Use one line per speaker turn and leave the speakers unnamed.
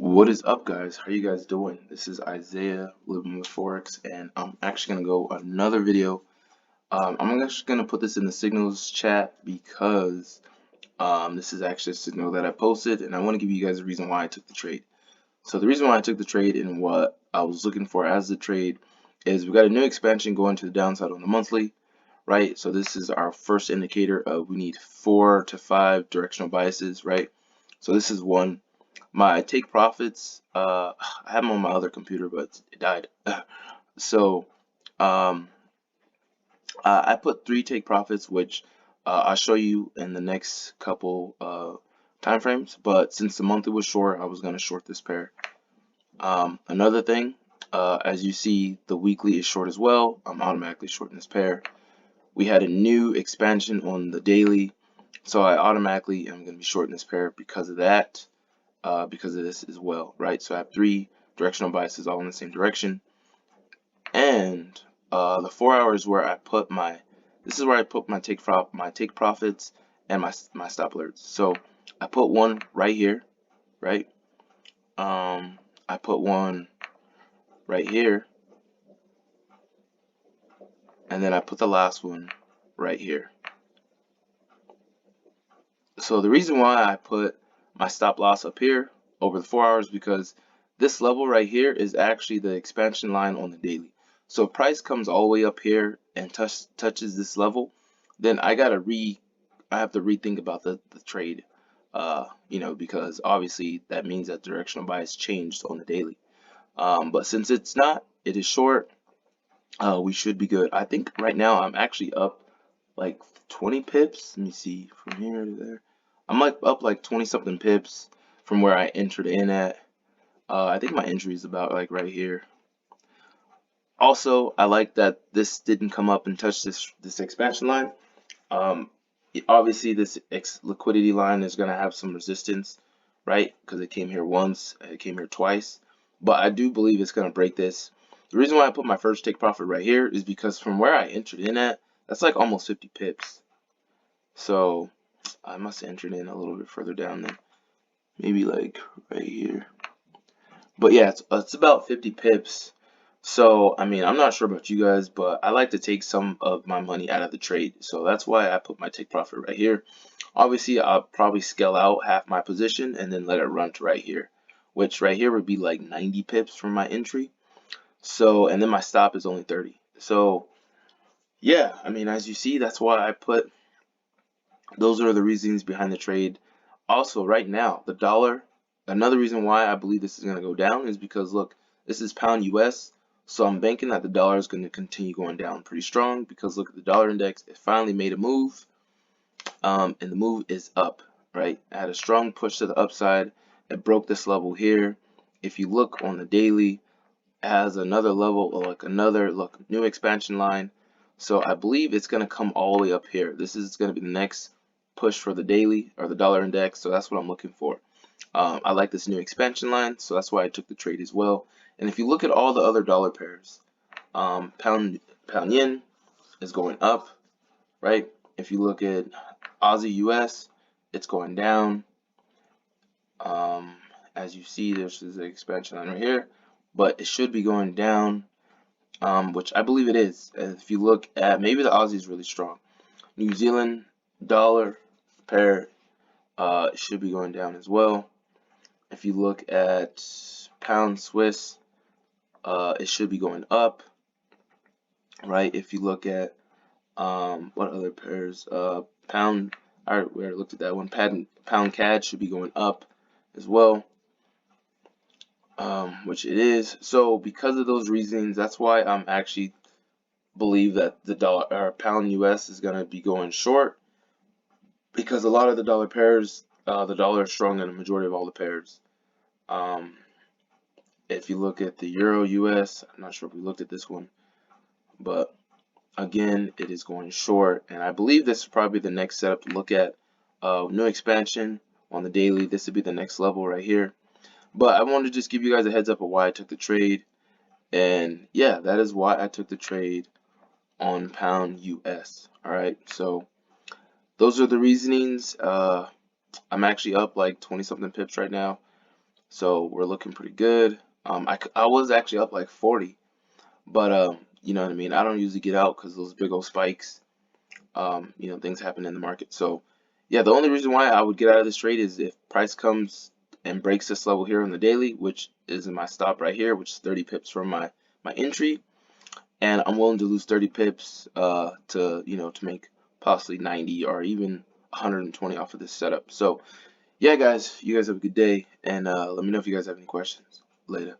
What is up, guys? How you guys doing? This is Isaiah living with Forex, and I'm actually gonna go another video. I'm actually gonna put this in the signals chat because this is actually a signal that I posted, and I want to give you guys a reason why I took the trade. So the reason why I took the trade and what I was looking for as the trade is we got a new expansion going to the downside on the monthly, right? So this is our first indicator of we need 4 to 5 directional biases, right? So this is one. My take profits, I have them on my other computer, but it died. So, um, I put 3 take profits, which I'll show you in the next couple time frames. But since the monthly was short, I was going to short this pair. Another thing, as you see, the weekly is short as well. I'm automatically shorting this pair. We had a new expansion on the daily, so I automatically am going to be shorting this pair because of that. Because of this as well, right? So I have 3 directional biases all in the same direction. And the 4 hours where I put this is where I put my take profits and my stop alerts. So I put one right here, right? I put one right here, and then I put the last one right here. So the reason why I put my stop loss up here over the 4 hours because this level right here is actually the expansion line on the daily. So if price comes all the way up here and touches this level, then I have to rethink about the trade, because obviously that means that directional bias changed on the daily. But since it's not, it is short. We should be good. I think right now I'm actually up like 20 pips. Let me see from here to there. I'm like up like 20 something pips from where I entered in at. I think my entry is about like right here. Also, I like that this didn't come up and touch this expansion line. Obviously this liquidity line is gonna have some resistance, right? Because it came here once, it came here twice, but I do believe it's gonna break this. The reason why I put my first take profit right here is because from where I entered in at, that's like almost 50 pips. So I must have entered in a little bit further down than maybe like right here. But yeah, it's about 50 pips. So, I mean, I'm not sure about you guys, but I like to take some of my money out of the trade. So that's why I put my take profit right here. Obviously, I'll probably scale out half my position and then let it run to right here, which right here would be like 90 pips from my entry. So, and then my stop is only 30. So, yeah, I mean, as you see, that's why those are the reasons behind the trade. Also, right now, the dollar, another reason why I believe this is going to go down is because, look, this is pound US. So I'm banking that the dollar is going to continue going down pretty strong because look at the dollar index. It finally made a move, and the move is up, right? It had a strong push to the upside. It broke this level here. If you look on the daily, it has another level, like another new expansion line. So I believe it's going to come all the way up here. This is going to be the next push for the daily or the dollar index. So that's what I'm looking for. I like this new expansion line, so that's why I took the trade as well. And if you look at all the other dollar pairs, pound yen is going up, right? If you look at Aussie US, it's going down. As you see, there's an expansion line right here, but it should be going down, which I believe it is. If you look at maybe the Aussie is really strong. New Zealand dollar pair should be going down as well. If you look at pound Swiss, it should be going up, right? If you look at what other pairs, pound, I already looked at that one. Pound CAD should be going up as well, which it is. So because of those reasons, that's why I'm actually believe that the dollar or pound US is going to be going short because a lot of the dollar pairs, the dollar is strong in a majority of all the pairs. If you look at the Euro US, I'm not sure if we looked at this one, but again, it is going short, and I believe this is probably the next setup to look at. New expansion on the daily. This would be the next level right here. But I wanted to just give you guys a heads up of why I took the trade, and yeah, that is why I took the trade on pound US. All right, so those are the reasonings. I'm actually up like 20 something pips right now. So we're looking pretty good. I was actually up like 40, but you know what I mean. I don't usually get out because those big old spikes. You know, things happen in the market. So yeah, the only reason why I would get out of this trade is if price comes and breaks this level here on the daily, which is in my stop right here, which is 30 pips from my entry, and I'm willing to lose 30 pips to to make possibly 90 or even 120 off of this setup. So yeah, guys, you guys have a good day, and let me know if you guys have any questions. Later.